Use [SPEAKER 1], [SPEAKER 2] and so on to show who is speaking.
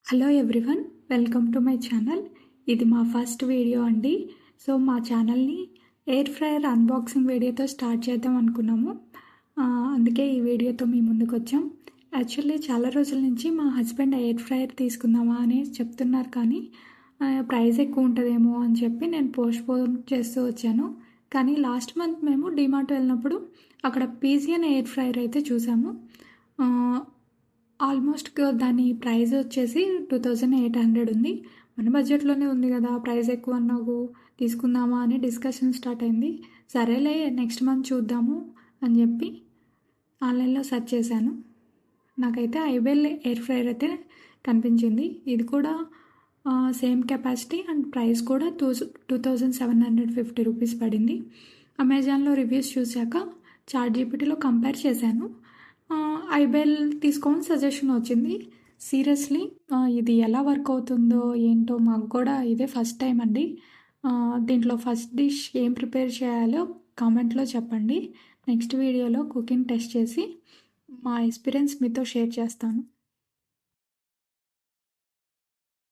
[SPEAKER 1] Hello everyone, welcome to my channel. ఇది మా first video అండి. సో మా ఛానల్ని ఎయిర్ ఫ్రైయర్ అన్బాక్సింగ్ వీడియోతో స్టార్ట్ చేద్దాం అనుకున్నాము. అందుకే ఈ వీడియోతో మీ ముందుకు వచ్చాం. యాక్చువల్లీ చాలా రోజుల నుంచి మా హస్బెండ్ ఎయిర్ ఫ్రైయర్ తీసుకుందామా అని చెప్తున్నారు, కానీ ప్రైస్ ఎక్కువ ఉంటుందేమో అని చెప్పి నేను పోస్ట్పోన్ చేస్తూ వచ్చాను. కానీ లాస్ట్ మంత్ మేము డిమార్ట్ వెళ్ళినప్పుడు అక్కడ పీజియన్ ఎయిర్ ఫ్రైయర్ అయితే చూసాము. ఆల్మోస్ట్ దాని ప్రైస్ వచ్చేసి 2800 ఉంది. మన బడ్జెట్లోనే ఉంది కదా, ప్రైస్ ఎక్కువ అన్నావు, తీసుకుందామా అని డిస్కషన్ స్టార్ట్ అయింది. సరేలే నెక్స్ట్ మంత్ చూద్దాము అని చెప్పి ఆన్లైన్లో సెర్చ్ చేశాను. నాకైతే ఐబెల్ ఎయిర్ ఫ్రైయర్ అయితే కనిపించింది. ఇది కూడా సేమ్ కెపాసిటీ అండ్ ప్రైస్ కూడా 2750 రూపీస్ పడింది. అమెజాన్లో రివ్యూస్ చూశాక చాట్‌జీపీటీలో కంపేర్ చేశాను. ఐబెల్ తీసుకోమని సజెషన్ వచ్చింది. సీరియస్లీ ఇది ఎలా వర్క్ అవుతుందో ఏంటో మాకు కూడా ఇదే ఫస్ట్ టైం అండి. దీంట్లో ఫస్ట్ డిష్ ఏం ప్రిపేర్ చేయాలో కామెంట్లో చెప్పండి. నెక్స్ట్ వీడియోలో కుకింగ్ టెస్ట్ చేసి మా ఎక్స్పీరియన్స్ మీతో షేర్ చేస్తాను.